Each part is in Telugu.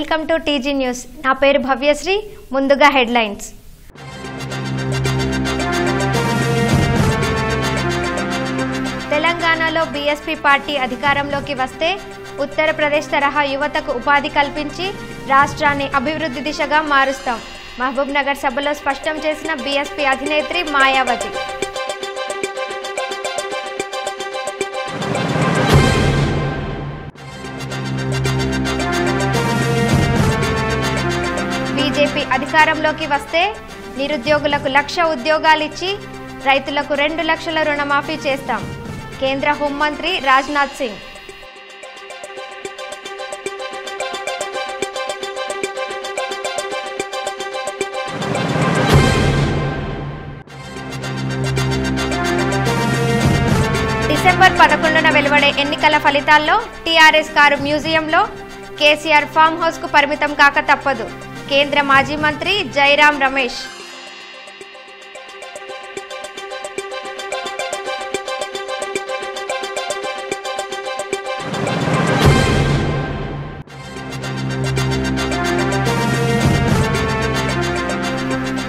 Welcome to TG news. నా పేరు భవ్యశ్రీ. ముందుగా హెడ్లైన్స్. తెలంగాణలో బీఎస్పీ పార్టీ అధికారంలోకి వస్తే ఉత్తరప్రదేశ్ తరహా యువతకు ఉపాధి కల్పించి రాష్ట్రాన్ని అభివృద్ధి దిశగా మారుస్తాం. మహబూబ్ నగర్ సభలో స్పష్టం చేసిన బీఎస్పీ అధినేత్రి మాయావతి. బీజేపీ అధికారంలోకి వస్తే నిరుద్యోగులకు 1,00,000 ఉద్యోగాలిచ్చి రైతులకు 2 లక్షల రుణమాఫీ చేస్తాం. కేంద్ర హోంమంత్రి రాజ్నాథ్ సింగ్. డిసెంబర్ 11న వెలువడే ఎన్నికల ఫలితాల్లో టీఆర్ఎస్ కారు మ్యూజియంలో, కేసీఆర్ ఫామ్ హౌస్ కు పరిమితం కాక తప్పదు. కేంద్ర మాజీ మంత్రి జైరాం రమేష్.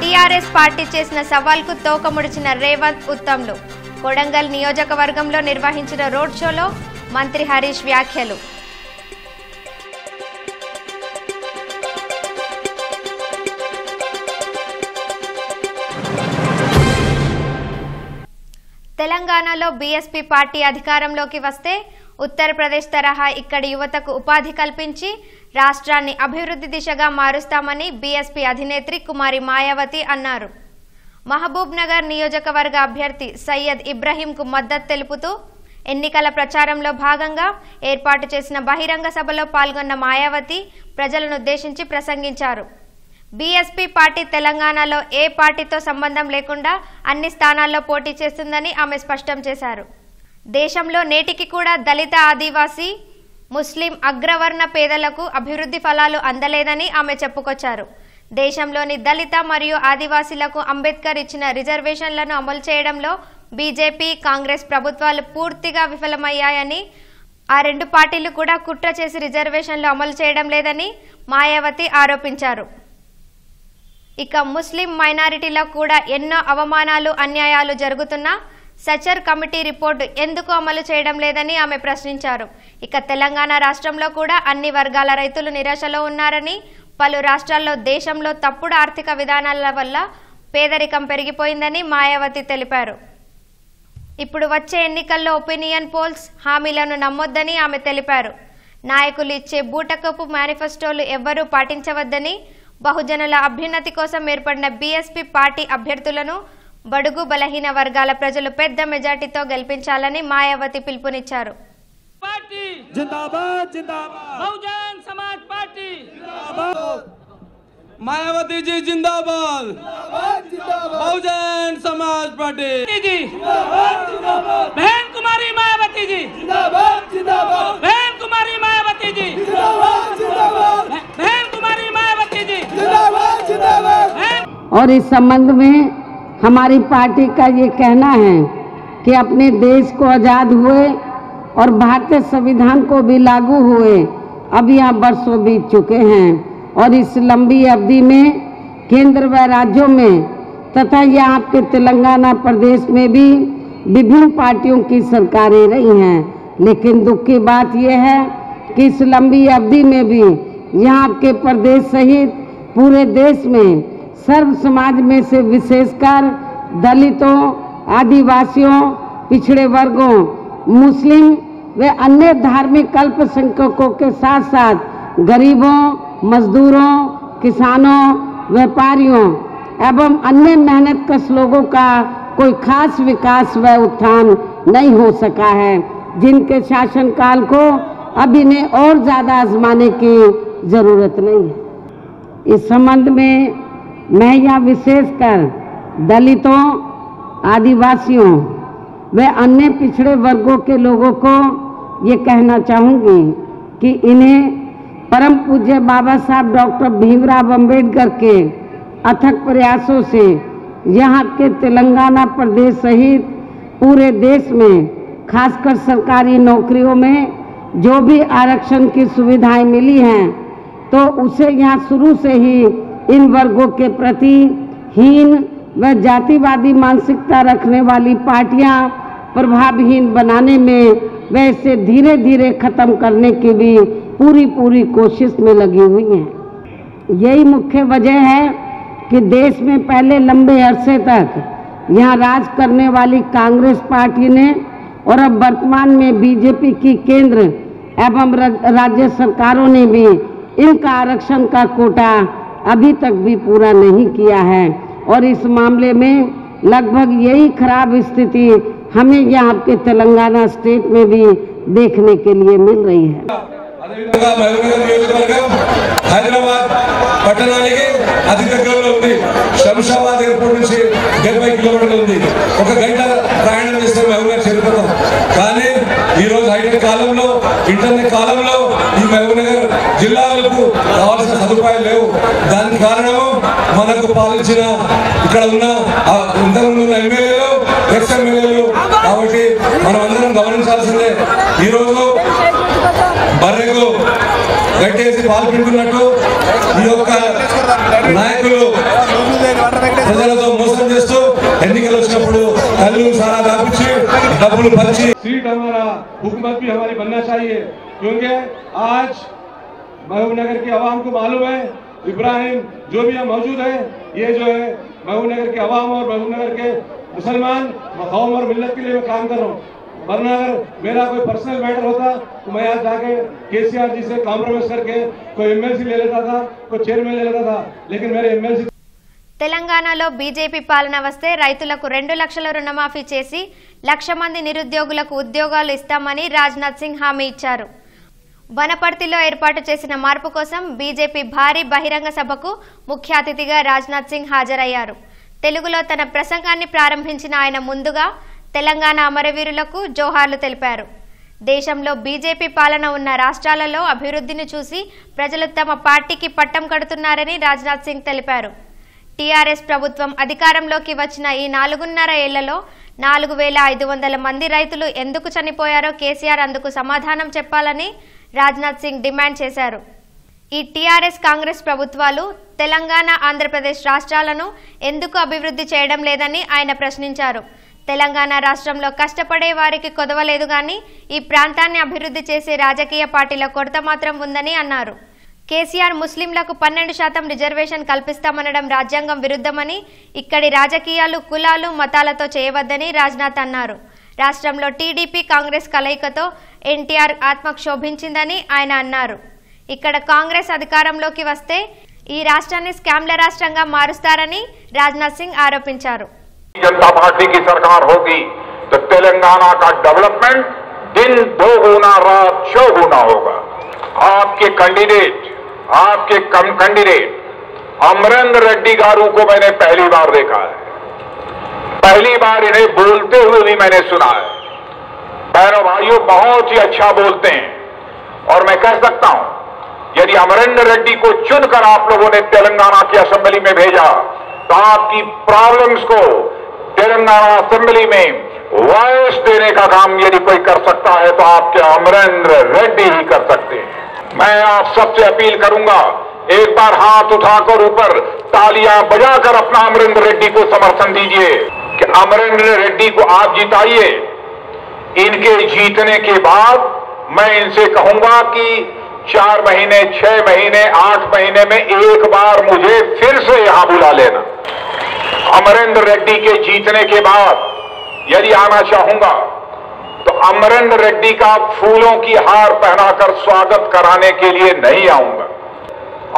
టీఆర్ఎస్ పార్టీ చేసిన సవాల్కు తోక ముడిచిన రేవంత్ ఉత్తమ్లు. కొడంగల్ నియోజకవర్గంలో నిర్వహించిన రోడ్ షోలో మంత్రి హరీష్ వ్యాఖ్యలు. తెలంగాణలో బీఎస్పీ పార్టీ అధికారంలోకి వస్తే ఉత్తరప్రదేశ్ తరహా ఇక్కడి యువతకు ఉపాధి కల్పించి రాష్ట్రాన్ని అభివృద్ధి దిశగా మారుస్తామని బీఎస్పీ అధినేత్రి కుమారి మాయావతి అన్నారు. మహబూబ్ నగర్ నియోజకవర్గ అభ్యర్థి సయ్యద్ ఇబ్రహీంకు మద్దతు తెలుపుతూ ఎన్నికల ప్రచారంలో భాగంగా ఏర్పాటు చేసిన బహిరంగ సభలో పాల్గొన్న మాయావతి ప్రజలనుద్దేశించి ప్రసంగించారు. బీఎస్పీ పార్టీ తెలంగాణలో ఏ పార్టీతో సంబంధం లేకుండా అన్ని స్థానాల్లో పోటీ చేస్తుందని ఆమె స్పష్టం చేశారు. దేశంలో నేటికి కూడా దళిత, ఆదివాసీ, ముస్లిం, అగ్రవర్ణ పేదలకు అభివృద్ధి ఫలాలు అందలేదని ఆమె చెప్పుకొచ్చారు. దేశంలోని దళిత మరియు ఆదివాసీలకు అంబేద్కర్ ఇచ్చిన రిజర్వేషన్లను అమలు చేయడంలో బీజేపీ, కాంగ్రెస్ ప్రభుత్వాలు పూర్తిగా విఫలమయ్యాయని, ఆ రెండు పార్టీలు కూడా కుట్ర చేసి రిజర్వేషన్లు అమలు చేయడం లేదని మాయావతి ఆరోపించారు. ఇక ముస్లిం మైనారిటీలకు కూడా ఎన్నో అవమానాలు, అన్యాయాలు జరుగుతున్నా సచర్ కమిటీ రిపోర్టు ఎందుకు అమలు చేయడం లేదని ఆమె ప్రశ్నించారు. ఇక తెలంగాణ రాష్ట్రంలో కూడా అన్ని వర్గాల రైతులు నిరాశలో ఉన్నారని, పలు రాష్ట్రాల్లో దేశంలో తప్పుడు ఆర్థిక విధానాల వల్ల పేదరికం పెరిగిపోయిందని మాయావతి తెలిపారు. ఇప్పుడు వచ్చే ఎన్నికల్లో ఒపీనియన్ పోల్స్ హామీలను నమ్మొద్దని ఆమె తెలిపారు. నాయకులు ఇచ్చే బూటకపు మేనిఫెస్టోలు ఎవ్వరూ పాటించవద్దని, బహుజనుల అభ్యున్నతి కోసం ఏర్పడిన బీఎస్పీ పార్టీ అభ్యర్థులను బడుగు బలహీన వర్గాల ప్రజలు పెద్ద మెజార్టీతో గెలిపించాలని మాయావతి పిలుపునిచ్చారు. मायावती जी जिंदाबाद, बहुजन समाज पार्टी जी जिंदाबाद, बहन कुमारी मायावती जी जिंदाबाद, बहन कुमारी मायावती जी जिंदाबाद, बहन कुमारी मायावती जी जिंदाबाद. और इस संबंध में हमारी पार्टी का ये कहना है कि अपने देश को आज़ाद हुए और भारतीय संविधान को भी लागू हुए अब यहाँ वर्षों बीत चुके हैं, और इस लंबी अवधि में केंद्र व राज्यों में तथा यहाँ के तेलंगाना प्रदेश में भी विभिन्न पार्टियों की सरकारें रही हैं. लेकिन दुख की बात यह है कि इस लंबी अवधि में भी यहाँ के प्रदेश सहित पूरे देश में सर्व समाज में से विशेषकर दलितों, आदिवासियों, पिछड़े वर्गों, मुस्लिम व अन्य धार्मिक अल्पसंख्यकों के साथ साथ गरीबों, मजदूरों, किसानों, व्यापारियों एवं अन्य मेहनतकश लोगों का कोई खास विकास व उत्थान नहीं हो सका है, जिनके शासनकाल को अब इन्हें और ज़्यादा आजमाने की ज़रूरत नहीं है. इस संबंध में मैं यहाँ विशेषकर दलितों, आदिवासियों व अन्य पिछड़े वर्गों के लोगों को ये कहना चाहूँगी कि इन्हें परम पूज्य बाबा साहब डॉक्टर भीमराव अंबेडकर के अथक प्रयासों से यहाँ के तेलंगाना प्रदेश सहित पूरे देश में खासकर सरकारी नौकरियों में जो भी आरक्षण की सुविधाएं मिली हैं तो उसे यहाँ शुरू से ही इन वर्गों के प्रति हीन व जातिवादी मानसिकता रखने वाली पार्टियां प्रभावहीन बनाने में व इसे धीरे धीरे खत्म करने की भी पूरी कोशिश में लगी हुई हैं। यही मुख्य वजह है कि देश में पहले लंबे अरसे तक यहाँ राज करने वाली कांग्रेस पार्टी ने और अब वर्तमान में बीजेपी की केंद्र एवं राज्य सरकारों ने भी इनका आरक्षण का कोटा अभी तक भी पूरा नहीं किया है और इस मामले में लगभग यही खराब स्थिति हमें यहाँ के तेलंगाना स्टेट में भी देखने के लिए मिल रही है। హైదరాబాద్ పట్టణానికి అతి దగ్గరలో ఉంది। శంషాబాద్ ఎయిర్పోర్ట్ నుంచి 70 కిలోమీటర్లు ఉంది। ఒక గంట ప్రయాణం చేస్తే మహబూబ్నగర్ చేరుకుంటాం। కానీ ఈ రోజు హైటెక్ కాలంలో ఇంటర్నెట్ కాలంలో ఈ మహబూబ్నగర్ జిల్లాలకు కావాల్సిన సదుపాయాలు లేవు। దానికి కారణము మనకు పాలించిన ఇక్కడ ఉన్న ఇంతకుముందు ఉన్న ఎమ్మెల్యేలు ఎక్స్ ఎమ్మెల్యేలు కాబట్టి మనం అందరం గమనించాల్సిందే। ఈ రోజు బర్రెకు గట్టేసి పాలు పిండుకున్నట్టు ఈ యొక్క నాయకులు ప్రజలతో మోసం చేస్తూ ఎన్నికలు వచ్చినప్పుడు కళ్ళు సారా దాపించి డబ్బులు పంచి सीट हमारा हुकूमत भी हमारी बनना चाहिए क्योंकि आज महबूबनगर की आवाम को मालूम है इब्राहिम जो भी यहाँ मौजूद है ये जो है महबूबनगर के आवाम और महबूबनगर के मुसलमान कौम और मिल्लत के लिए मैं काम कर रहा हूँ। वरना अगर मेरा कोई पर्सनल मैटर होता तो मैं आज जाके केसीआर जी से कॉम्प्रोमाइज करके कोई एमएलसी ले लेता था, कोई चेयरमैन ले लेता था, लेकिन मेरे एमएलसी తెలంగాణలో బీజేపీ పాలన వస్తే రైతులకు 2 లక్షల రుణమాఫీ చేసి 1,00,000 మంది నిరుద్యోగులకు ఉద్యోగాలు ఇస్తామని రాజ్నాథ్ సింగ్ హామీ ఇచ్చారు। వనపర్తిలో ఏర్పాటు చేసిన మార్పు కోసం బీజేపీ భారీ బహిరంగ సభకు ముఖ్య అతిథిగా రాజ్నాథ్ సింగ్ హాజరయ్యారు। తెలుగులో తన ప్రసంగాన్ని ప్రారంభించిన ఆయన ముందుగా తెలంగాణ అమరవీరులకు జోహార్లు తెలిపారు। దేశంలో బీజేపీ పాలన ఉన్న రాష్ట్రాలలో అభివృద్ధిని చూసి ప్రజలు తమ పార్టీకి పట్టం కడుతున్నారని రాజ్నాథ్ సింగ్ తెలిపారు। టీఆర్ఎస్ ప్రభుత్వం అధికారంలోకి వచ్చిన ఈ 4.5 ఏళ్లలో 4,500 మంది రైతులు ఎందుకు చనిపోయారో కేసీఆర్ అందుకు సమాధానం చెప్పాలని రాజ్నాథ్ సింగ్ డిమాండ్ చేశారు। ఈ టీఆర్ఎస్ కాంగ్రెస్ ప్రభుత్వాలు తెలంగాణ ఆంధ్రప్రదేశ్ రాష్ట్రాలను ఎందుకు అభివృద్ధి చేయడం లేదని ఆయన ప్రశ్నించారు। తెలంగాణ రాష్ట్రంలో కష్టపడే వారికి కొదవలేదు గాని ఈ ప్రాంతాన్ని అభివృద్ధి చేసే రాజకీయ పార్టీల కొరత మాత్రం ఉందని అన్నారు। కేసీఆర్ ముస్లింలకు 12% రిజర్వేషన్ కల్పిస్తామనడం రాజ్యాంగం విరుద్ధమని ఇక్కడి రాజకీయాలు కులాలు మతాలతో చేయవద్దని రాజ్నాథ్ అన్నారు। రాష్ట్రంలో టీడీపీ కాంగ్రెస్ కలయికతో ఎన్టీఆర్ ఆత్మక్షోభించిందని ఆయన అన్నారు। ఇక్కడ కాంగ్రెస్ అధికారంలోకి వస్తే ఈ రాష్ట్రాన్ని స్కామ్ల రాష్ట్రంగా మారుస్తారని రాజ్నాథ్ సింగ్ ఆరోపించారు। जनता पार्टी की सरकार होगी तो तेलंगाना का डेवलपमेंट दिन 2 गुना रात 6 गुना होगा। आपके कम कैंडिडेट अमरेंद्र रेड्डी गारू को मैंने पहली बार देखा है, पहली बार इन्हें बोलते हुए भी मैंने सुना है। बहनों भाइयों बहुत ही अच्छा बोलते हैं और मैं कह सकता हूं यदि अमरेंद्र रेड्डी को चुनकर आप लोगों ने तेलंगाना की असेंबली में भेजा तो आपकी प्रॉब्लम्स को तेलंगाना असेंबली में वॉइस देने का काम यदि कोई कर सकता है तो आपके अमरेंद्र रेड्डी ही कर सकते हैं। मैं आप सबसे अपील करूंगा एक बार हाथ उठाकर ऊपर तालियां बजाकर अपना अमरेंद्र रेड्डी को समर्थन दीजिए कि अमरेंद्र रेड्डी को आप जिताइए। इनके जीतने के बाद मैं इनसे कहूंगा कि 4 महीने 6 महीने 8 महीने में एक बार मुझे फिर से यहां बुला लेना। अमरेंद्र रेड्डी के जीतने के बाद यदि आना चाहूंगा तो अमरेंद्र रेड्डी का फूलों की हार पहनाकर स्वागत कराने के लिए नहीं आऊंगा।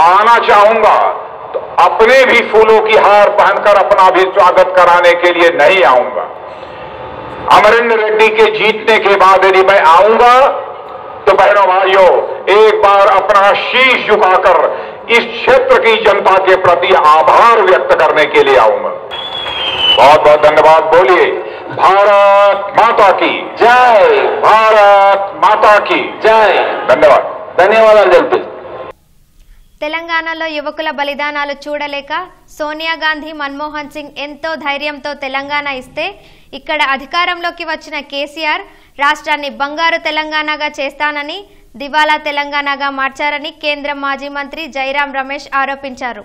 आना चाहूंगा तो अपने भी फूलों की हार पहनकर अपना भी स्वागत कराने के लिए नहीं आऊंगा। अमरेंद्र रेड्डी के जीतने के बाद यदि मैं आऊंगा तो बहनों भाइयों एक बार अपना शीश झुकाकर इस क्षेत्र की जनता के प्रति आभार व्यक्त करने के लिए आऊंगा। बहुत बहुत धन्यवाद। बोलिए भारत माता की जय, भारत माता की जय। धन्यवाद ధన్యవాదాలు। తెలంగాణలో యువకుల బలిదానాలు చూడలేక సోనియా గాంధీ మన్మోహన్ సింగ్ ఎంతో ధైర్యంతో తెలంగాణ ఇస్తే ఇక్కడ అధికారంలోకి వచ్చిన కేసీఆర్ రాష్ట్రాన్ని బంగారు తెలంగాణగా చేస్తానని దివాలా తెలంగాణగా మార్చారని కేంద్ర మాజీ మంత్రి జైరాం రమేష్ ఆరోపించారు.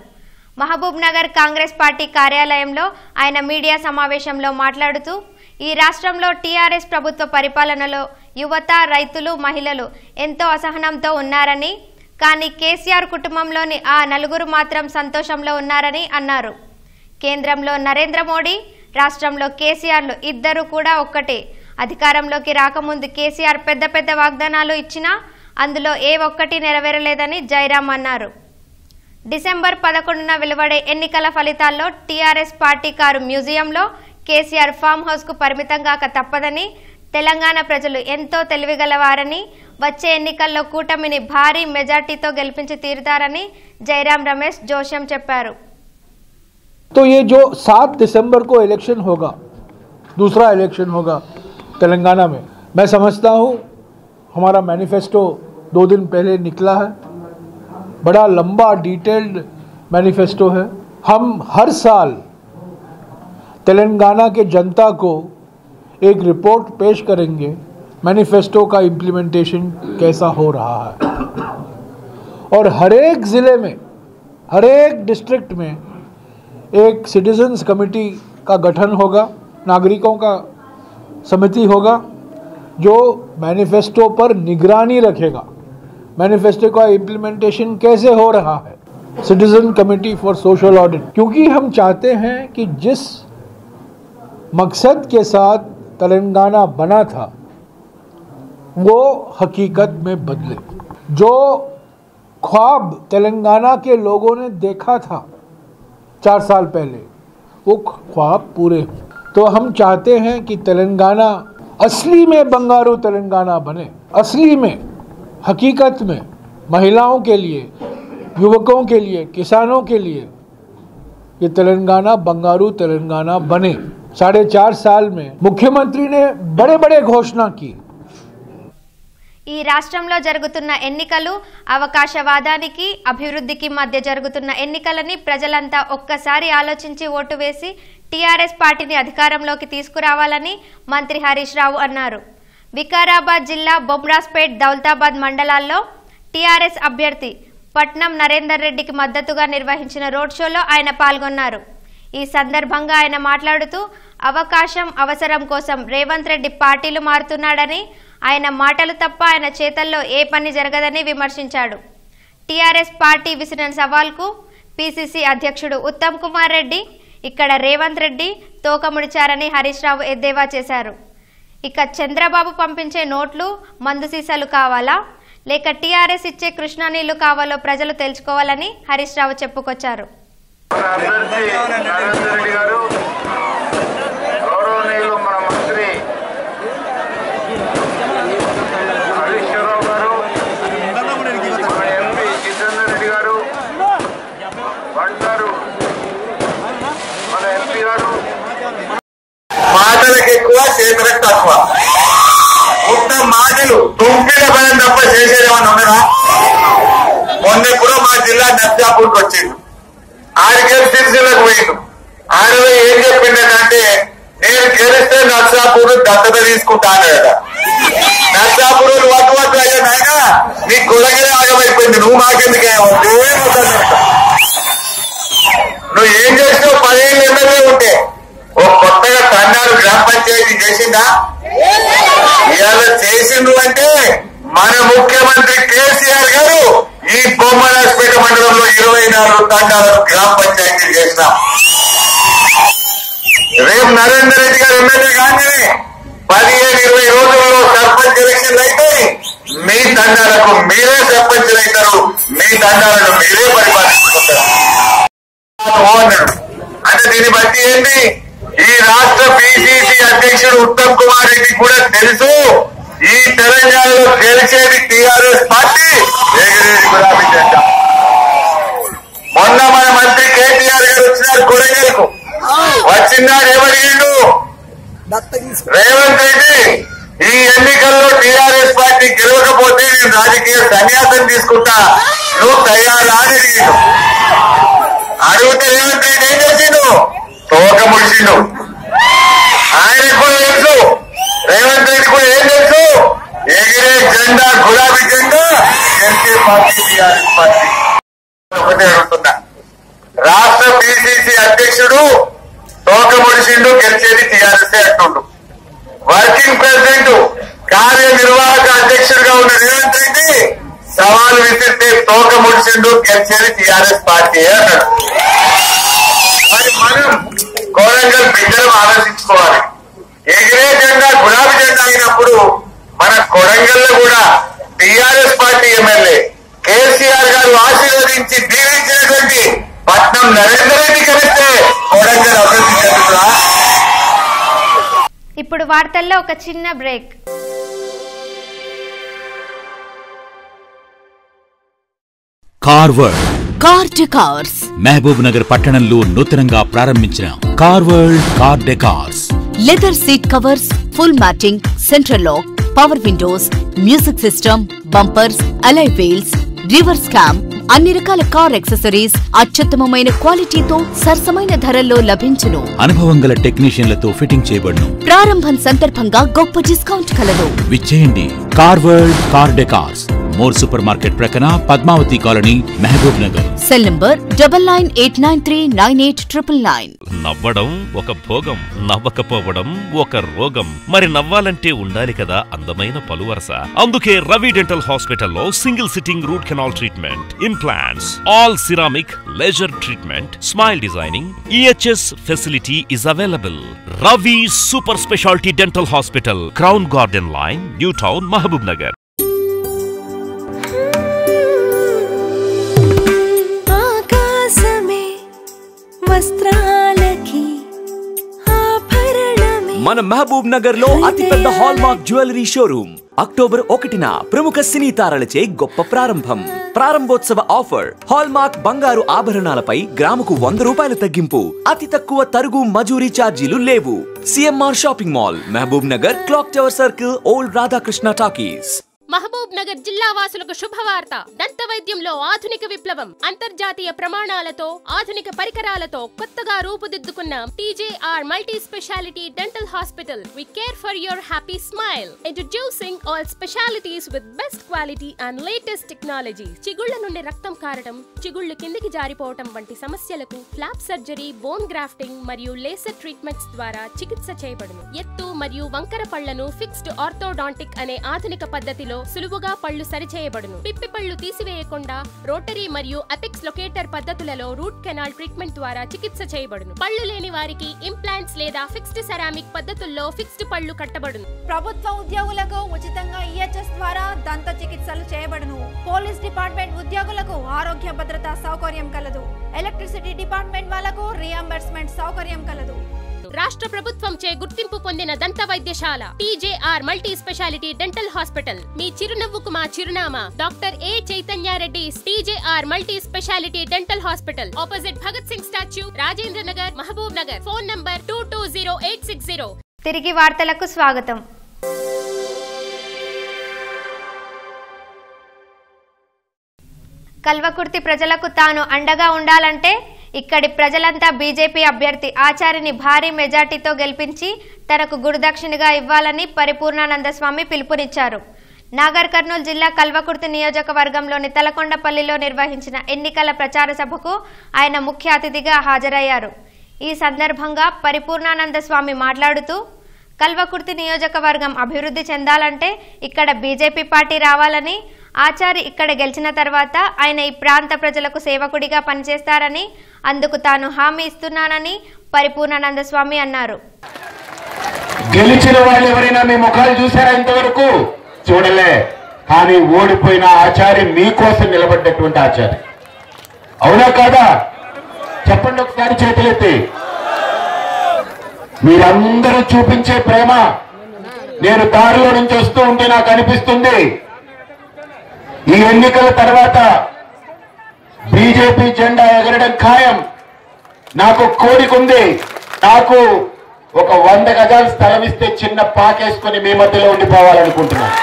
మహబూబ్ నగర్ కాంగ్రెస్ పార్టీ కార్యాలయంలో ఆయన మీడియా సమావేశంలో మాట్లాడుతూ ఈ రాష్ట్రంలో టీఆర్ఎస్ ప్రభుత్వ పరిపాలనలో యువత, రైతులు, మహిళలు ఎంతో అసహనంతో ఉన్నారని, కానీ కేసీఆర్ కుటుంబంలోని ఆ నలుగురు మాత్రం సంతోషంలో ఉన్నారని అన్నారు. కేంద్రంలో నరేంద్ర మోడీ, రాష్ట్రంలో కేసీఆర్లు ఇద్దరు కూడా ఒక్కటే. అధికారంలోకి రాకముందు కేసీఆర్ పెద్ద పెద్ద వాగ్దానాలు ఇచ్చినా అందులో ఏ ఒక్కటి నెరవేరలేదని జైరాం అన్నారు. డిసెంబర్ 11న వెలువడే ఎన్నికల ఫలితాల్లో టీఆర్ఎస్ పార్టీ కారు మ్యూజియంలో కేసీఆర్ ఫామ్ హౌస్కు పరిమితం కాక తప్పదని, తెలంగాణ ప్రజలు ఎంతో తెలివిగలవారని, వచ్చే ఎన్నికల్లో కూటమిని భారీ మెజార్టీతో గెలిపించి తీరుతారని జైరాం రమేష్ జోష్యం చెప్పారు. तो ये जो 7 दिसंबर को इलेक्शन होगा, दूसरा इलेक्शन होगा तेलंगाना में, मैं समझता हूँ हमारा मैनिफेस्टो 2 दिन पहले निकला है. बड़ा लंबा डिटेल्ड मैनिफेस्टो है. हम हर साल तेलंगाना के जनता को एक रिपोर्ट पेश करेंगे मैनिफेस्टो का इम्प्लीमेंटेशन कैसा हो रहा है. और हर एक ज़िले में, हर एक डिस्ट्रिक्ट में एक सिटीजन्स कमेटी का गठन होगा, नागरिकों का समिति होगा जो मैनिफेस्टो पर निगरानी रखेगा. मैनिफेस्टो का इम्प्लीमेंटेशन कैसे हो रहा है, citizen committee for social audit. क्योंकि हम चाहते हैं कि जिस मकसद के साथ तेलंगाना बना था वो हकीकत में बदले. जो ख्वाब तेलंगाना के लोगों ने देखा था 4 साल पहले, वो ख्वाब पूरे हों. तो हम चाहते हैं कि तेलंगाना असली में बंगारू तेलंगाना बने, असली में, हकीकत में, महिलाओं के लिए, युवकों के लिए, किसानों के लिए ये तेलंगाना बंगारू तेलंगाना बने. 4.5 साल में मुख्यमंत्री ने बड़े बड़े घोषणा की. ఈ రాష్ట్రంలో జరుగుతున్న ఎన్నికలు అవకాశవాదానికి, అభివృద్ధికి మధ్య జరుగుతున్న ఎన్నికలని ప్రజలంతా ఒక్కసారి ఆలోచించి ఓటు వేసి టీఆర్ఎస్ పార్టీని అధికారంలోకి తీసుకురావాలని మంత్రి హరీష్ రావు అన్నారు. వికారాబాద్ జిల్లా బొమ్రాస్పేట్, దౌలతాబాద్ మండలాల్లో టీఆర్ఎస్ అభ్యర్థి పట్నం నరేందర్ రెడ్డికి మద్దతుగా నిర్వహించిన రోడ్ షోలో ఆయన పాల్గొన్నారు. ఈ సందర్భంగా ఆయన మాట్లాడుతూ అవకాశం, అవసరం కోసం రేవంత్ రెడ్డి పార్టీలు మారుతున్నాడని, ఆయన మాటలు తప్ప ఆయన చేతల్లో ఏ పని జరగదని విమర్శించాడు. టీఆర్ఎస్ పార్టీ విసిరిన సవాల్కు పీసీసీ అధ్యక్షుడు ఉత్తమ్ కుమార్ రెడ్డి ఇక్కడ రేవంత్ రెడ్డి తోకముడిచారని హరీష్ రావు ఎద్దేవా చేశారు. ఇక చంద్రబాబు పంపించే నోట్లు, మందు సీసాలు కావాలా లేక టీఆర్ఎస్ ఇచ్చే కృష్ణా నీళ్లు కావాలో ప్రజలు తెలుసుకోవాలని హరీష్ రావు చెప్పుకొచ్చారు. మాటలకు ఎక్కువ, చేతులకు తక్కువ. ఉత్త మాటలు తుంపిల పని తప్ప చేసేదేమన్నా ఉండదా? మొన్న కూడా మా జిల్లా నర్సాపూర్కి వచ్చిండు, ఆడికెళ్ళి సిరిసిల్లకు పోయిండు. ఆడలో ఏం చెప్పిండనంటే నేను గెలిస్తే నర్సాపూర్ దత్తత తీసుకుంటానట. నర్సాపూర్ వద్దు అయ్యా నాయన, నీ గుడగిరే ఆగమైపోయింది, నువ్వు మాకెందుకే నువ్వు ఏం చేసినావు? 10 ఏళ్ళు ఎమ్మెల్యే ఉంటే ఓ కొత్తగా తండాలు గ్రామ పంచాయతీ చేసిందా? ఇవాళ చేసిండు అంటే మన ముఖ్యమంత్రి కేసీఆర్ గారు ఈ బొమ్మరాజపేట మండలంలో 24 తండాలను గ్రామ పంచాయతీ చేసినాం. రేపు నరేందర్ రెడ్డి గారు ఎమ్మెల్యే కాగానే 15-20 రోజుల్లో సర్పంచ్ ఎలక్షన్లు అయితే మీ తండాలకు మీరే సర్పంచ్లు అవుతారు, మీ తండాలను మీరే పరిపాలించుకుంటారు అన్నాడు. అంటే దీన్ని బట్టి ఏంటి, ఈ రాష్ట్ర పిసిసి అధ్యక్షుడు ఉత్తమ్ కుమార్ రెడ్డి కూడా తెలుసు ఈ తెలంగాణలో గెలిచేది టీఆర్ఎస్ పార్టీ, ఎగిరేది గులాబీ జెండా. మొన్న మన మంత్రి కేటీఆర్ గారు వచ్చినారు కొడంగల్కు. వచ్చినాడు ఏమడిగిండు? రేవంత్ రెడ్డి ఈ ఎన్నికల్లో టీఆర్ఎస్ పార్టీ గెలవకపోతే నేను రాజకీయ సన్యాసం తీసుకుంటా, నువ్వు తయారా అని అడిగిండు. అడిగితే రేవంత్ రెడ్డి ఏం చేసిండు? తోక ముడిచిండు. ఆయనకు కూడా తెలుసు, రేవంత్ రెడ్డి కూడా ఏం తెలుసు, ఎగిరే జెండా గులాబీ జెండా, ముడిసిండు గెలిచేది టీఆర్ఎస్ అంటుండు. వర్కింగ్ ప్రెసిడెంట్ కార్యనిర్వాహక అధ్యక్షుడిగా ఉన్న రేవంత్ రెడ్డి సవాలు విసిరితే తోక ముడిసిండు గెలిచేది టీఆర్ఎస్ పార్టీ అన్నాడు. మరి మనం కోరంగల్ బిడ్డలు ఆలోచించుకోవాలి. ఎగిరే జెండా గులాబీ జెండా అయినప్పుడు మన కొడంగల్లో కూడా టీఆర్ఎస్ పార్టీ ఎమ్మెల్యే కేసీఆర్ గారు ఆశీర్వదించి దీవించినటువంటి పట్నం నరేందర్ రెడ్డి కలిస్తే కొడంగల్ అభివృద్ధి చెందుతుందా? ఇప్పుడు వార్తల్లో ఒక చిన్న break. Carward car decors Mahabubnagar పట్టణంలో నూతనంగా ప్రారంభించిన Carward car decors leather seat covers, full matting, central lock, power windows, music system, bumpers, alloy wheels, reverse cam, అన్ని రకాల కార్ యాక్సెసరీస్ అత్యుత్తమమైన క్వాలిటీతో సరసమైన ధరల్లో లభించును. అనుభవం గల టెక్నీషియన్లతో ఫిట్టింగ్ చేయబడును. ప్రారంభం సందర్భంగా గొప్ప డిస్కౌంట్ కలదు. విచ్చేయండి Carward car decors, More super market ప్రక్కన, Padmavati colony, Mahabubnagar. Cell number 9989398999. నవ్వడం ఒక భోగం, నవ్వకపోవడం ఒక రోగం. మరి నవ్వాలంటే ఉండాలి కదా అందమైన పలువరస. అందుకే రవి డెంటల్ హాస్పిటల్లో single sitting root canal treatment, implants, all ceramic, laser treatment, smile designing, EHS facility is available. Ravi super speciality dental hospital, crown garden line, new town, Mahabubnagar. మన మహబూబ్ నగర్ లో అతిపెద్ద హాల్మార్క్ జ్యువెలరీ షోరూమ్ అక్టోబర్ 1న ప్రముఖ సినీ తారలచే గొప్ప ప్రారంభం. ప్రారంభోత్సవ ఆఫర్ హాల్మార్క్ బంగారు ఆభరణాలపై గ్రాముకు 100 రూపాయలు తగ్గింపు, అతి తక్కువ తరుగు మజూరీ ఛార్జీలు లేవు. CMR shopping mall, Mahabubnagar, clock tower circle, old Radhakrishna talkies. Mahabubnagar జిల్లా వాసులకు శుభవార్త. దంత వైద్యంలో ఆధునిక విప్లవం. అంతర్జాతీయ ప్రమాణాలతో ఆధునిక పరికరాలతో కొత్తగా రూపుదిద్దుకున్న TJR multi speciality dental hospital. We care for your happy smile. Introducing all specialities with best quality and latest technology. చిగుళ్ల నుండి రక్తం కారడం, చిగుళ్లు కిందికి జారిపోవటం వంటి సమస్యలకు ఫ్లాప్ సర్జరీ, బోన్ గ్రాఫ్టింగ్ మరియు లేసర్ ట్రీట్మెంట్స్ ద్వారా చికిత్స చేయబడును. ఎత్తు మరియు వంకర పళ్లను ఫిక్స్డ్ ఆర్థోడాంటిక్ అనే ఆధునిక పద్ధతిలో సులువుగా పళ్ళు సరిచేయబడును. పిప్పి పళ్ళు తీసివేయకుండా రోటరీ మరియు అపెక్స్ లొకేటర్ పద్ధతులలో రూట్ కెనాల్ ట్రీట్మెంట్ ద్వారా చికిత్స చేయబడును. పళ్ళు లేని వారికి ఇంప్లాంట్స్ లేదా ఫిక్స్డ్ సెరామిక్ పద్ధతుల్లో ఫిక్స్డ్ పళ్ళు కట్టబడును. ప్రభుత్వ ఉద్యోగులకు ఉచితంగా EHS ద్వారా దంత చికిత్సలు చేయబడును. పోలీస్ డిపార్ట్మెంట్ ఉద్యోగులకు ఆరోగ్య భద్రతా సౌకర్యం కలదు. ఎలక్ట్రిసిటీ డిపార్ట్మెంట్ వాళ్లకు రియంబర్స్మెంట్ సౌకర్యం కలదు. రాష్ట్ర ప్రభుత్వం చే గుర్తింపు పొందిన దంత వైద్యశాల TJR multi speciality dental hospital. మీ చిరునవ్వుకు మా చిరునామా doctor A Chaitanya Reddy. TJR multi speciality dental hospital, opposite Bhagat Singh statue, Rajendra Nagar, Mahabubnagar. Phone number 220860. తిరిగి వార్తలకు స్వాగతం. కల్వకుర్తి ప్రజలకు తాను అండగా ఉండాలంటే ఇక్కడి ప్రజలంతా బీజేపీ అభ్యర్థి ఆచారిని భారీ మెజార్టీతో గెలిపించి తనకు గురుదక్షిణగా ఇవ్వాలని పరిపూర్ణానంద స్వామి పిలుపునిచ్చారు. నాగర్ కర్నూలు జిల్లా కల్వకుర్తి నియోజకవర్గంలోని తలకొండపల్లిలో నిర్వహించిన ఎన్నికల ప్రచార సభకు ఆయన ముఖ్య అతిథిగా హాజరయ్యారు. ఈ సందర్భంగా పరిపూర్ణానంద స్వామి మాట్లాడుతూ కల్వకుర్తి నియోజకవర్గం అభివృద్ధి చెందాలంటే ఇక్కడ బీజేపీ పార్టీ రావాలని, ఆచారి ఇక్కడ గెలిచిన తర్వాత ఆయన ఈ ప్రాంత ప్రజలకు సేవకుడిగా పనిచేస్తారని, అందుకు తాను హామీ ఇస్తున్నానని పరిపూర్ణానంద స్వామి అన్నారు. గెలిచిన వాళ్ళు ఎవరైనా మీ ముఖాలు చూసారా? ఇంతవరకు చూడలే. కానీ ఓడిపోయిన ఆచారి మీకోసం నిలబడ్డటువంటి ఆచారి. అవునా కాదా? చెప్పండి ఒకసారి చేతులెత్తి. మీరందరూ చూపించే ప్రేమ నేను దారిలో నుంచి వస్తూ ఉంటే నాకు అనిపిస్తుంది ఈ ఎన్నికల తర్వాత బీజేపీ జెండా ఎగరడం ఖాయం. నాకు కోరిక ఉంది. నాకు ఒక 100 గజాలు స్థలం ఇస్తే చిన్న పాకేసుకుని మీ మధ్యలో ఉండిపోవాలనుకుంటున్నాను.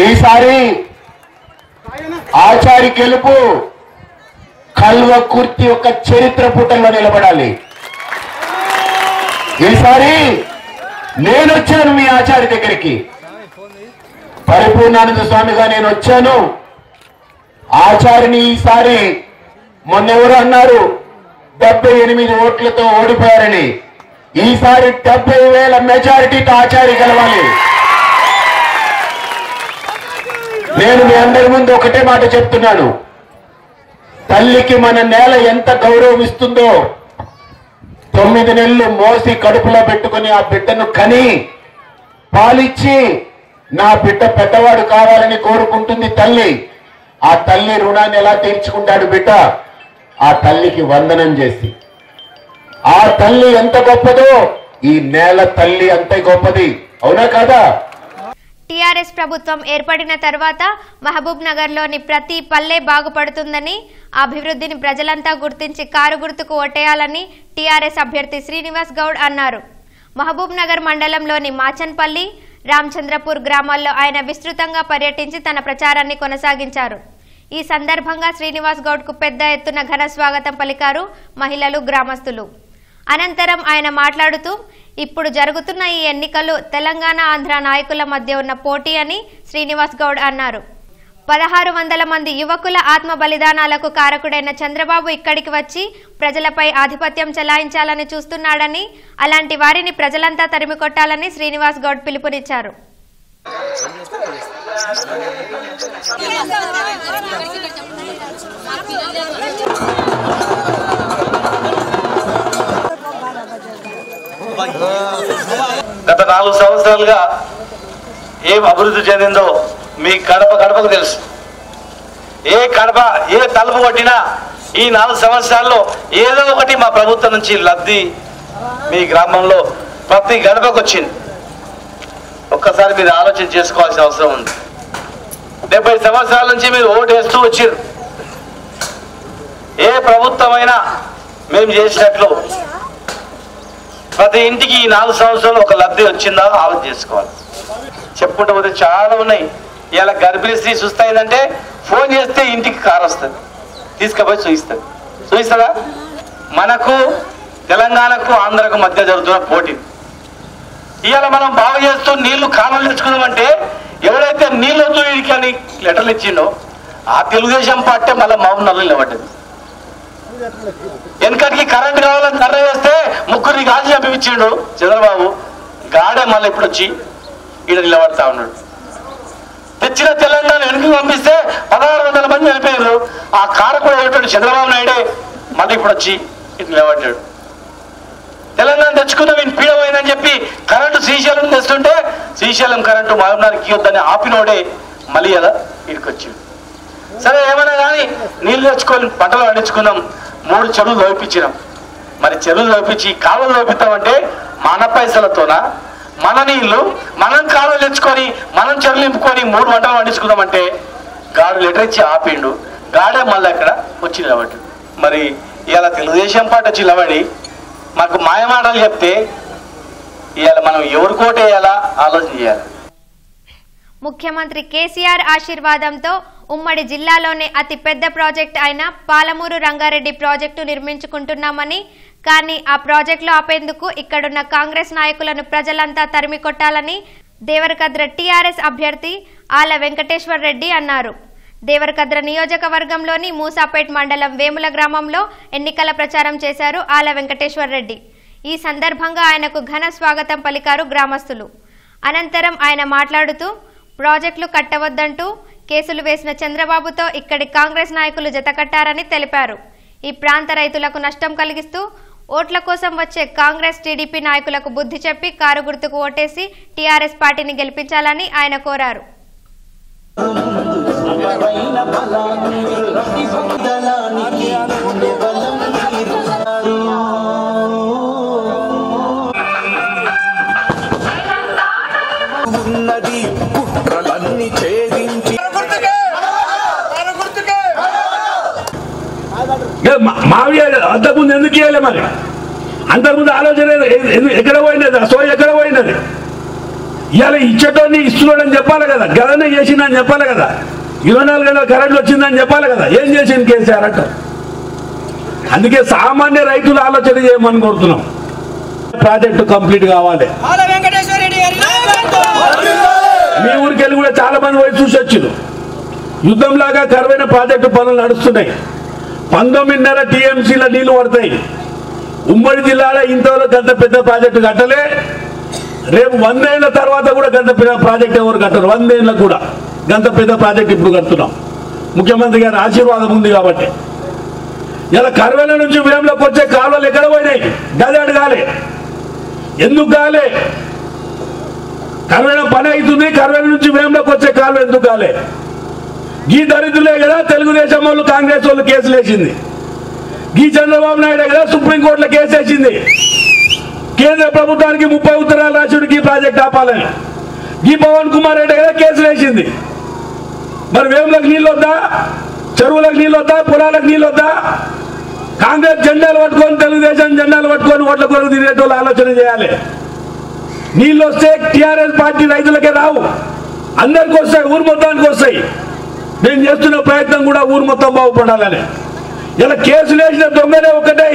ఈసారి ఆచారి గెలుపు కల్వకుర్తి యొక్క చరిత్ర పుటల్లో నిలబడాలి. ఈసారి నేను వచ్చాను మీ ఆచారి దగ్గరికి. పరిపూర్ణానంద స్వామిగా నేను వచ్చాను. ఆచారిని ఈసారి మొన్నెవరు అన్నారు 78 ఓట్లతో ఓడిపోయారని. ఈసారి 70,000 మెజారిటీతో ఆచార్య గెలవాలి. నేను మీ అందరి ముందు ఒకటే మాట చెప్తున్నాను. తల్లికి మన నేల ఎంత గౌరవం ఇస్తుందో 9 నెలలు మోసి కడుపులో పెట్టుకుని ఆ బిడ్డను కని పాలిచ్చి నా బిడ్డ పెద్దవాడు కావాలని కోరుకుంటుంది తల్లి. ఆ తల్లి రుణాన్ని ఎలా తీర్చుకుంటాడు బిడ్డ? ఆ తల్లికి వందనం చేసి. ఆ తల్లి ఎంత గొప్పదో ఈ నేల తల్లి అంతే గొప్పది. అవునా కాదా? టీఆర్ఎస్ ప్రభుత్వం ఏర్పడిన తర్వాత మహబూబ్ నగర్లోని ప్రతి పల్లె బాగుపడుతుందని, అభివృద్ధిని ప్రజలంతా గుర్తించి కారు గుర్తుకు ఓటేయాలని టీఆర్ఎస్ అభ్యర్థి శ్రీనివాస్ గౌడ్ అన్నారు. మహబూబ్ నగర్ మండలంలోని మాచన్పల్లి, రామచంద్రపూర్ గ్రామాల్లో ఆయన విస్తృతంగా పర్యటించి తన ప్రచారాన్ని కొనసాగించారు. ఈ సందర్భంగా శ్రీనివాస్ గౌడ్కు పెద్ద ఎత్తున ఘన స్వాగతం పలికారు మహిళలు, గ్రామస్తులు. అనంతరం ఆయన మాట్లాడుతూ, ఇప్పుడు జరుగుతున్న ఈ ఎన్నికలు తెలంగాణ, ఆంధ్ర నాయకుల మధ్య ఉన్న పోటీ అని శ్రీనివాస్ గౌడ్ అన్నారు. 1600 మంది యువకుల ఆత్మ బలిదానాలకు కారకుడైన చంద్రబాబు ఇక్కడికి వచ్చి ప్రజలపై ఆధిపత్యం చెలాయించాలని చూస్తున్నాడని, అలాంటి వారిని ప్రజలంతా తరిమికొట్టాలని శ్రీనివాస్ గౌడ్ పిలుపునిచ్చారు. గత 4 సంవత్సరాలుగా ఏం అభివృద్ధి చెందిందో మీ గడప గడపకు తెలుసు. ఏ తలుపు కొట్టినా ఈ 4 సంవత్సరాల్లో ఏదో ఒకటి మా ప్రభుత్వం నుంచి లబ్ధి మీ గ్రామంలో ప్రతి గడపకు వచ్చింది. ఒక్కసారి మీరు ఆలోచన చేసుకోవాల్సిన అవసరం ఉంది. 70 సంవత్సరాల నుంచి మీరు ఓటు వేస్తూ వచ్చారు. ఏ ప్రభుత్వమైనా మేము చేసినట్లు ప్రతి ఇంటికి ఈ 4 సంవత్సరాలు ఒక లబ్ధి వచ్చిందా ఆలోచన చేసుకోవాలి. చెప్పుకుంటూ పోతే చాలా ఉన్నాయి. ఇలా గర్భిణీ స్త్రీ చూస్తాయిందంటే ఫోన్ చేస్తే ఇంటికి కారు వస్తుంది, తీసుకుపోయి చూపిస్తుందా? మనకు తెలంగాణకు ఆంధ్రకు మధ్య జరుగుతున్న పోటీ. ఇవాళ మనం బాగు చేస్తూ నీళ్లు కాలువలు తెచ్చుకున్నామంటే ఎవరైతే నీళ్ళు వద్దు వీడికి లెటర్లు ఇచ్చిండో ఆ తెలుగుదేశం పార్టీ మళ్ళీ మహబూబ్ నగర్లో నిలబడ్డది. వెనకటికి కరెంట్ కావాలని కర్ర వేస్తే 3 గాజు చంపించిండు చంద్రబాబు. గాడే మళ్ళీ ఇప్పుడు వచ్చి ఈడ నిలబడతా ఉన్నాడు. తెచ్చిన తెలంగాణ వెనుకకు పంపిస్తే 1600 మంది వెళ్ళిపోయారు. ఆ కారకుడు ఏమిటాడు చంద్రబాబు నాయుడే మళ్ళీ ఇప్పుడు వచ్చి ఇటు నిలబడ్డాడు. తెలంగాణ తెచ్చుకున్న వీని పీడమైందని చెప్పి కరెంటు శ్రీశైలం తెస్తుంటే శ్రీశైలం కరెంటు మహబూబ్నగర్కి వద్దని ఆపినోడే మళ్ళీ అలా ఇక్కడికి వచ్చింది. సరే ఏమైనా కానీ నీళ్ళు తెచ్చుకొని పంటలు పండించుకున్నాం. 3 చెరువులు లోపించినాం. మరి చెరువులు లోపించి కాలువలు లోపిస్తామంటే మన పైసలతోనా, మన నీళ్లు మనం కాలువలు తెచ్చుకొని మనం చెరువులు నింపుకొని 3 పంటలు పండించుకుందామంటే గాడు లెటర్ ఇచ్చి ఆపిండు. గాడే మళ్ళీ అక్కడ వచ్చి నిలబడ్డాడు. మరి ఇవాళ తెలుగుదేశం పార్టీ వచ్చి నిలబడి మాకు మాయమాటలు చెప్తే ఇవాళ మనం ఎవరు కోటేయాలా ఆలోచన చేయాలి. ముఖ్యమంత్రి కేసీఆర్ ఆశీర్వాదంతో ఉమ్మడి జిల్లాలోనే అతి పెద్ద ప్రాజెక్ట్ అయిన పాలమూరు రంగారెడ్డి ప్రాజెక్టు నిర్మించుకుంటున్నామని, కానీ ఆ ప్రాజెక్టులు ఆపేందుకు ఇక్కడున్న కాంగ్రెస్ నాయకులను ప్రజలంతా తరిమి కొట్టాలని దేవరకద్ర టీఆర్ఎస్ అభ్యర్థి ఆల వెంకటేశ్వర్ రెడ్డి అన్నారు. దేవరకద్ర నియోజకవర్గంలోని మూసాపేట్ మండలం వేముల గ్రామంలో ఎన్నికల ప్రచారం చేశారు ఆల వెంకటేశ్వర్ రెడ్డి. ఈ సందర్భంగా ఆయనకు ఘన స్వాగతం పలికారు గ్రామస్తులు. అనంతరం ఆయన మాట్లాడుతూ, ప్రాజెక్టులు కట్టవద్దంటూ కేసులు వేసిన చంద్రబాబుతో ఇక్కడి కాంగ్రెస్ నాయకులు జతకట్టారని తెలిపారు. ఈ ప్రాంత రైతులకు నష్టం కలిగిస్తూ ఓట్ల కోసం వచ్చే కాంగ్రెస్, టీడీపీ నాయకులకు బుద్ధి చెప్పి కారు గుర్తుకు ఓటేసి టీఆర్ఎస్ పార్టీని గెలిపించాలని ఆయన కోరారు. మావి అంతకుముందు ఎందుకు ఇవ్వాలి? మరి అంతకుముందు ఆలోచన ఎక్కడ పోయినది? ఆ సోయి ఎక్కడ పోయినది? ఇవాళ ఇచ్చేటోని ఇస్తున్నాడని చెప్పాలి కదా, గదనే చేసిందని చెప్పాలి కదా, 24 గంటల కరెంట్ వచ్చిందని చెప్పాలి కదా. ఏం చేసింది కేసీఆర్ అంట? అందుకే సామాన్య రైతులు ఆలోచన చేయమని కోరుతున్నాం. ప్రాజెక్టు కంప్లీట్ కావాలి. మీ ఊరికి వెళ్ళి కూడా చాలా మంది పోయి చూసి వచ్చారు. యుద్ధంలాగా కరువైన ప్రాజెక్టు పనులు నడుస్తున్నాయి. 19.5 టీఎంసీల నీళ్లు పడతాయి. ఉమ్మడి జిల్లాలో ఇంతవరకు అంత పెద్ద ప్రాజెక్టు కట్టలే. రేపు 100 ఏళ్ల తర్వాత కూడా గంత పెద్ద ప్రాజెక్ట్ ఎవరు కట్టరు. 100 ఏళ్ళకు కూడా గంత పెద్ద ప్రాజెక్ట్ ఇప్పుడు కడుతున్నాం. ముఖ్యమంత్రి గారి ఆశీర్వాదం ఉంది కాబట్టి. ఇలా కర్వేల నుంచి వేములకు వచ్చే కాలువలు ఎక్కడ పోయినాయి? గదాడు కాలే. ఎందుకు కాలే? కర్వేల పని అవుతుంది. కర్వేల నుంచి వేములకు వచ్చే కాలువ ఎందుకు కాలే? ఈ దరిద్రులే కదా తెలుగుదేశం వాళ్ళు కాంగ్రెస్ వాళ్ళు కేసులు వేసింది. ఈ చంద్రబాబు నాయుడు కదా సుప్రీంకోర్టులో కేసు వేసింది. కేంద్ర ప్రభుత్వానికి 30 ఉత్తరాలు రాసుడికి ప్రాజెక్ట్ ఆపాలని. ఈ పవన్ కుమార్ రెడ్డి కదా కేసులు వేసింది. మరి వేములకు నీళ్ళు వద్దా? చెరువులకు నీళ్ళు వద్దా? పొలాలకు నీళ్ళు వద్దా? కాంగ్రెస్ జెండాలు పట్టుకొని తెలుగుదేశం జెండాలు పట్టుకొని ఓట్ల కొరకు తిరిగేటోళ్ళు ఆలోచన చేయాలి. నీళ్ళు వస్తే టీఆర్ఎస్ పార్టీ రైతులకే రావు, అందరికి వస్తాయి, ఊరు మొత్తానికి వస్తాయి. నేను చేస్తున్న ప్రయత్నం కూడా ఊరు మొత్తం బాగుపడాలని. ఇలా కేసులు వేసిన దొంగనే ఒకటే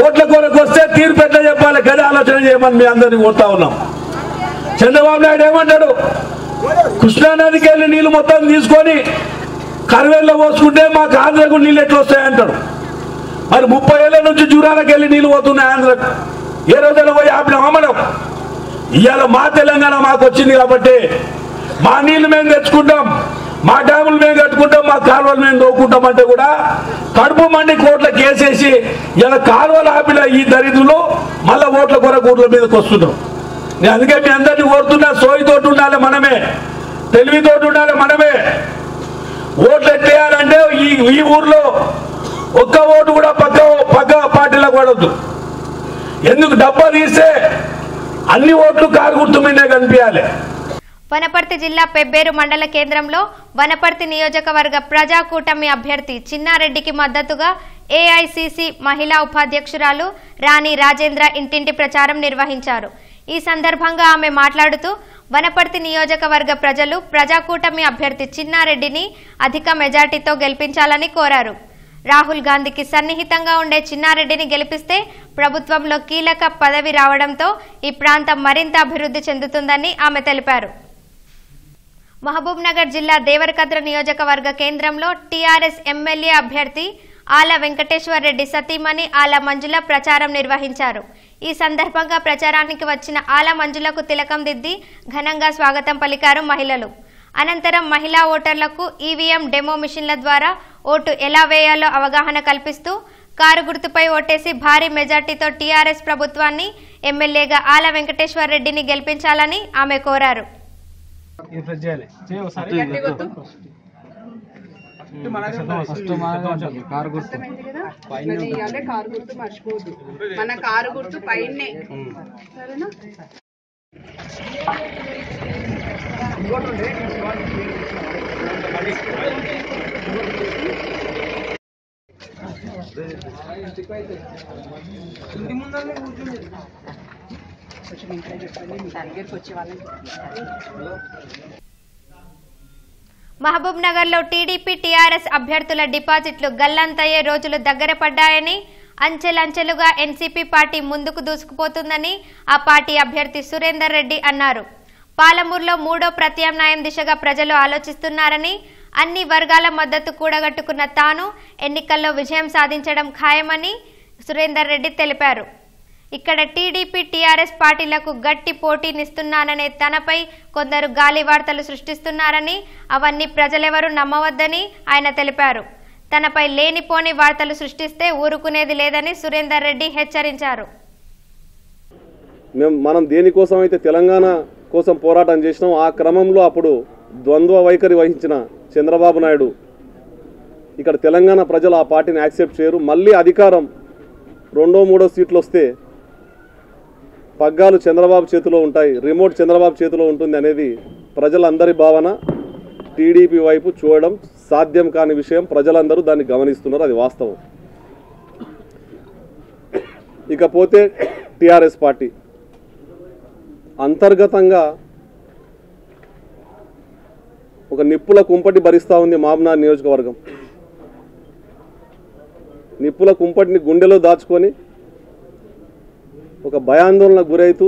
ఓట్ల కొరకు వస్తే తీర్పు ఎట్లా చెప్పాలి కదా ఆలోచన చేయమని మీ అందరినీ కోరుతా ఉన్నాం. చంద్రబాబు నాయుడు ఏమంటాడు? కృష్ణానదికి వెళ్ళి నీళ్ళు మొత్తం తీసుకొని కర్వేల్లో పోసుకుంటే మాకు ఆంధ్రకు నీళ్ళు ఎట్లా వస్తాయంటాడు. మరి 30 ఏళ్ల నుంచి జూరాలకు వెళ్ళి నీళ్ళు పోతున్నాయి ఆంధ్రకు. ఏ రోజున పోయి ఆపినామా మనం? ఇవాళ మా తెలంగాణ మాకు వచ్చింది కాబట్టి మా నీళ్లు మేము తెచ్చుకుంటాం, మా డ్యాములు మేము కట్టుకుంటాం, మా కాలువలు మేము దోకుంటాం అంటే కూడా కడుపు మండి కోట్ల కేసేసి ఇలా కాలువలు ఆపిన ఈ దరిద్రులు మళ్ళా ఓట్ల కొరకు ఊర్ల మీదకి వస్తున్నాం. నేను అందుకే మీ అందరినీ కోరుతున్నా, సోయితోటి ఉండాలి మనమే, తెలివితోటి ఉండాలి మనమే. ఓట్లు ఎట్టేయాలంటే ఈ ఊర్లో ఒక్క ఓటు కూడా పక్క పార్టీలకు పడవద్దు. ఎందుకు డబ్బా తీస్తే అన్ని ఓట్లు కారు గుర్తు మీదే కనిపించాలి. వనపర్తి జిల్లా పెబ్బేరు మండల కేంద్రంలో వనపర్తి నియోజకవర్గ ప్రజా కూటమి అభ్యర్థి చిన్నారెడ్డికి మద్దతుగా ఏఐసిసి మహిళా ఉపాధ్యక్షురాలు రాణి రాజేంద్ర ఇంటింటి ప్రచారం నిర్వహించారు. ఈ సందర్భంగా ఆమె మాట్లాడుతూ వనపర్తి నియోజకవర్గ ప్రజలు ప్రజా కూటమి అభ్యర్థి చిన్నారెడ్డిని అధిక మెజార్టీతో గెలిపించాలని కోరారు. రాహుల్ గాంధీకి సన్నిహితంగా ఉండే చిన్నారెడ్డిని గెలిపిస్తే ప్రభుత్వంలో కీలక పదవి రావడంతో ఈ ప్రాంతం మరింత అభివృద్ధి చెందుతుందని ఆమె తెలిపారు. మహబూబ్ నగర్ జిల్లా దేవరకద్ర నియోజకవర్గ కేంద్రంలో టీఆర్ఎస్ ఎమ్మెల్యే అభ్యర్థి ఆల వెంకటేశ్వర్ రెడ్డి సతీమణి ఆల మంజుల ప్రచారం నిర్వహించారు. ఈ సందర్భంగా ప్రచారానికి వచ్చిన ఆల మంజులకు తిలకం దిద్ది ఘనంగా స్వాగతం పలికారు మహిళలు. అనంతరం మహిళా ఓటర్లకు ఈవీఎం డెమో మిషన్ల ద్వారా ఓటు ఎలా వేయాలో అవగాహన కల్పిస్తూ కారు గుర్తుపై ఓటేసి భారీ మెజార్టీతో టీఆర్ఎస్ ప్రభుత్వాన్ని ఎమ్మెల్యేగా ఆల వెంకటేశ్వర్ రెడ్డిని గెలిపించాలని ఆమె కోరారు. మన కారు గుర్తు పైనే సరేనా? మహబూబ్ నగర్ లో టీడీపీ టీఆర్ఎస్ అభ్యర్థుల డిపాజిట్లు గల్లంతయ్యే రోజులు దగ్గర పడ్డాయని, అంచెలంచెలుగా ఎన్సీపీ పార్టీ ముందుకు దూసుకుపోతుందని ఆ పార్టీ అభ్యర్థి సురేందర్ రెడ్డి అన్నారు. పాలమూరులో 3వ ప్రత్యామ్నాయం దిశగా ప్రజలు ఆలోచిస్తున్నారని, అన్ని వర్గాల మద్దతు కూడగట్టుకున్న తాను ఎన్నికల్లో విజయం సాధించడం ఖాయమని సురేందర్ రెడ్డి తెలిపారు. ఇక్కడ టీడీపీ టీఆర్ఎస్ పార్టీలకు గట్టి పోటీనిస్తున్నాననే తనపై కొందరు గాలి వార్తలు సృష్టిస్తున్నారని, అవన్నీ ప్రజలెవరూ నమ్మవద్దని ఆయన తెలిపారు. తనపై లేనిపోని వార్తలు సృష్టిస్తే ఊరుకునేది లేదని సురేందర్ రెడ్డి హెచ్చరించారు. మనం దేనికోసం అయితే తెలంగాణ కోసం పోరాటం చేసినాం, ఆ క్రమంలో అప్పుడు ద్వంద్వ వైఖరి వహించిన చంద్రబాబు నాయుడు ఇక్కడ తెలంగాణ ప్రజలు ఆ పార్టీని యాక్సెప్ట్ చేయరు. మళ్ళీ అధికారం 2వ 3వ సీట్లు వస్తే పగ్గాలు చంద్రబాబు చేతిలో ఉంటాయి, రిమోట్ చంద్రబాబు చేతిలో ఉంటుంది అనేది ప్రజలందరి భావన. టీడీపీ వైపు చూడడం సాధ్యం కాని విషయం, ప్రజలందరూ దాన్ని గమనిస్తున్నారు, అది వాస్తవం. ఇకపోతే టీఆర్ఎస్ పార్టీ అంతర్గతంగా ఒక నిప్పుల కుంపటి భరిస్తూ ఉంది. మహబూబ్నగర్ నియోజకవర్గం నిప్పుల కుంపటిని గుండెలో దాచుకొని ఒక భయాందోళనకు గురైతూ,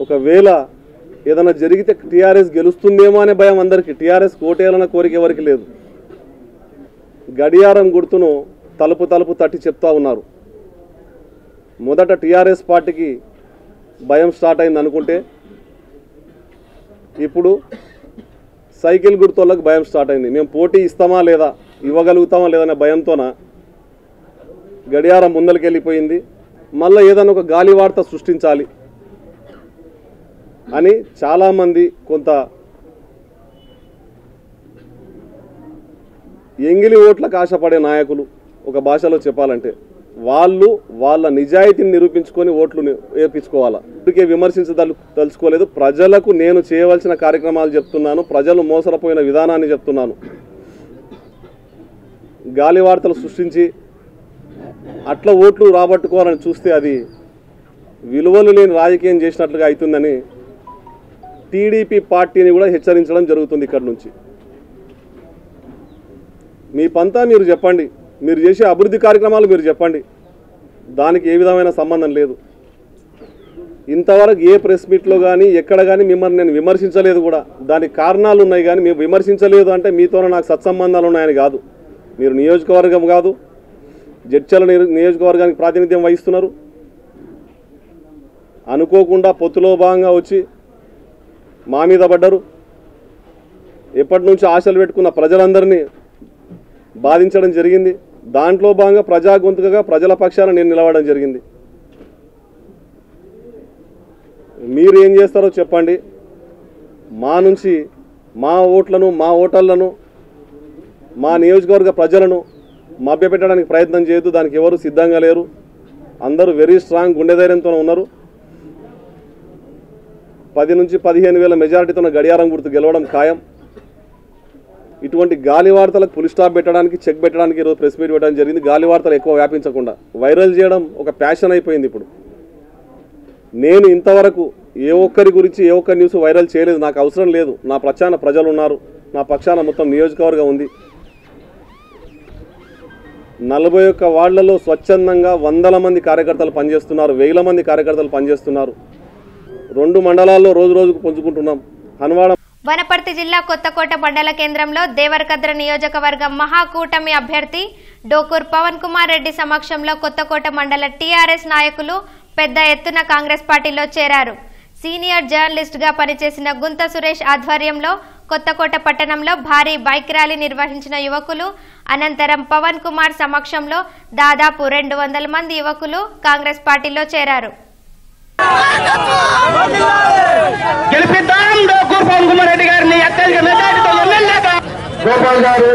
ఒకవేళ ఏదైనా జరిగితే టీఆర్ఎస్ గెలుస్తుందేమో అనే భయం అందరికీ, టీఆర్ఎస్ కోటేయాలన్న కోరిక ఎవరికి లేదు. గడియారం గుర్తును తలుపు తట్టి చెప్తా ఉన్నారు. మొదట టీఆర్ఎస్ పార్టీకి భయం స్టార్ట్ అయింది అనుకుంటే ఇప్పుడు సైకిల్ గుర్తులకు భయం స్టార్ట్ అయింది. మేము పోటీ ఇస్తామా లేదా, ఇవ్వగలుగుతామా లేదనే భయంతోన గడియారం ముందరికెళ్ళిపోయింది. మళ్ళీ ఏదైనా ఒక గాలి వార్త సృష్టించాలి అని చాలామంది కొంత ఎంగిలి ఓట్లకు ఆశపడే నాయకులు, ఒక భాషలో చెప్పాలంటే వాళ్ళు వాళ్ళ నిజాయితీని నిరూపించుకొని ఓట్లు వేయించుకోవాలా. ఇప్పటికే విమర్శించదలుచుకోలేదు. ప్రజలకు నేను చేయవలసిన కార్యక్రమాలు చెప్తున్నాను, ప్రజలు మోసపోయిన విధానాన్ని చెప్తున్నాను. గాలి వార్తలు సృష్టించి అట్లా ఓట్లు రాబట్టుకోవాలని చూస్తే అది విలువలు లేని రాజకీయం చేసినట్లుగా అవుతుందని టీడీపీ పార్టీని కూడా హెచ్చరించడం జరుగుతుంది. ఇక్కడి నుంచి మీ పంతా మీరు చెప్పండి, మీరు చేసే అభివృద్ధి కార్యక్రమాలు మీరు చెప్పండి, దానికి ఏ విధమైన సంబంధం లేదు. ఇంతవరకు ఏ ప్రెస్ మీట్లో కానీ ఎక్కడ కానీ మిమ్మల్ని నేను విమర్శించలేదు కూడా. దానికి కారణాలు ఉన్నాయి కానీ మేము విమర్శించలేదు అంటే మీతోనే నాకు సత్సంబంధాలు ఉన్నాయని కాదు. మీరు నియోజకవర్గం కాదు, జడ్చల నియోజకవర్గానికి ప్రాతినిధ్యం వహిస్తున్నారు. అనుకోకుండా పొత్తులో భాగంగా వచ్చి మా మీద పడ్డారు. ఎప్పటి నుంచి ఆశలు పెట్టుకున్న ప్రజలందరినీ బాధించడం జరిగింది. దాంట్లో భాగంగా ప్రజా గొంతుకగా ప్రజల పక్షాన నేను నిలవడం జరిగింది. మీరు ఏం చేస్తారో చెప్పండి. మా నుంచి మా ఓట్లను, మా ఓటర్లను, మా నియోజకవర్గ ప్రజలను మభ్యపెట్టడానికి ప్రయత్నం చేయొద్దు. దానికి ఎవరు సిద్ధంగా లేరు. అందరూ వెరీ స్ట్రాంగ్ గుండె ధైర్యంతో ఉన్నారు. 10 నుంచి 15,000 మెజారిటీతో గడియారం గుర్తు గెలవడం ఖాయం. ఇటువంటి గాలి వార్తలకు ఫుల్ స్టాప్ పెట్టడానికి, చెక్ పెట్టడానికి ఈరోజు ప్రెస్ మీట్ పెట్టడం జరిగింది. గాలి వార్తలు ఎక్కువ వ్యాపించకుండా వైరల్ చేయడం ఒక ప్యాషన్ అయిపోయింది ఇప్పుడు. నేను ఇంతవరకు ఏ ఒక్కరి గురించి ఏ ఒక్క న్యూస్ వైరల్ చేయలేదు. నాకు అవసరం లేదు. నా పక్షాన ప్రజలు ఉన్నారు, నా పక్షాన మొత్తం నియోజకవర్గం ఉంది. 41 వార్డులలో స్వచ్ఛందంగా 100 మంది కార్యకర్తలు పనిచేస్తున్నారు, 1000 మంది కార్యకర్తలు పనిచేస్తున్నారు. 2 మండలాల్లో రోజుకు పుంజుకుంటున్నాం. హన్వాడ వనపర్తి జిల్లా కొత్తకోట మండల కేంద్రంలో దేవరకద్ర నియోజకవర్గం మహాకూటమి అభ్యర్థి డోకూర్ పవన్ కుమార్ రెడ్డి సమక్షంలో కొత్తకోట మండల టీఆర్ఎస్ నాయకులు పెద్ద ఎత్తున కాంగ్రెస్ పార్టీలో చేరారు. సీనియర్ జర్నలిస్ట్ గా పనిచేసిన గుంత సురేష్ ఆధ్వర్యంలో కొత్తకోట పట్టణంలో భారీ బైక్ ర్యాలీ నిర్వహించిన యువకులు అనంతరం పవన్ కుమార్ సమక్షంలో దాదాపు 200 మంది యువకులు కాంగ్రెస్ పార్టీలో చేరారు. గోపాల్ గారు,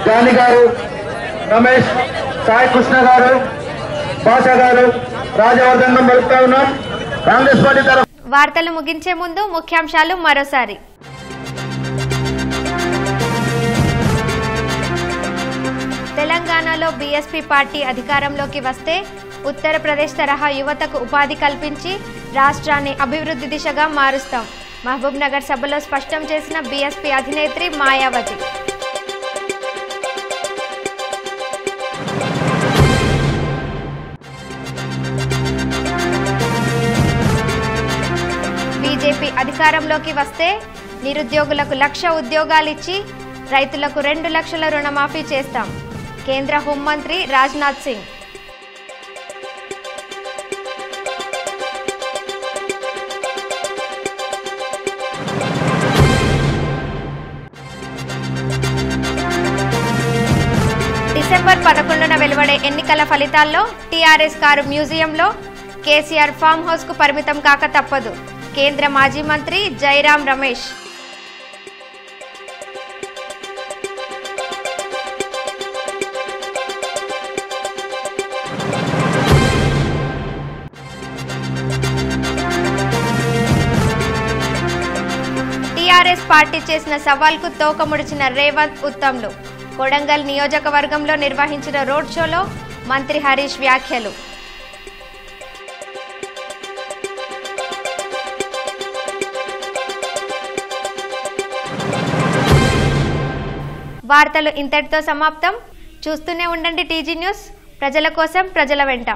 జాని గారు, రమేష్, సాయి కృష్ణ గారు, భాషా గారు, రాజవర్ధన్ పలుకుతా ఉన్నాం. కాంగ్రెస్ పార్టీ తరఫున వార్తలు ముగించే ముందు ముఖ్యాంశాలు మరోసారి. తెలంగాణలో బీఎస్పీ పార్టీ అధికారంలోకి వస్తే ఉత్తరప్రదేశ్ తరహా యువతకు ఉపాధి కల్పించి రాష్ట్రాన్ని అభివృద్ధి దిశగా మారుస్తాం. మహబూబ్ నగర్ సభలో స్పష్టం చేసిన బీఎస్పీ అధినేత్రి మాయావతి. బీజేపీ అధికారంలోకి వస్తే నిరుద్యోగులకు 1,00,000 ఉద్యోగాలిచ్చి రైతులకు 2 లక్షల రుణమాఫీ చేస్తాం. కేంద్ర హోంమంత్రి రాజ్నాథ్ సింగ్. డిసెంబర్ 11న వెలువడే ఎన్నికల ఫలితాల్లో టీఆర్ఎస్ కారు మ్యూజియంలో, కేసీఆర్ ఫామ్ హౌస్ కు పరిమితం కాక తప్పదు. కేంద్ర మాజీ మంత్రి జైరాం రమేష్. టీఆర్ఎస్ పార్టీ చేసిన సవాల్కు తోక ముడిచిన రేవంత్ ఉత్తమ్లు. కొడంగల్ నియోజకవర్గంలో నిర్వహించిన రోడ్ షోలో మంత్రి హరీష్ వ్యాఖ్యలు. వార్తలు ఇంతటితో సమాప్తం. చూస్తూనే ఉండండి టీజీ న్యూస్, ప్రజల కోసం ప్రజల వెంట.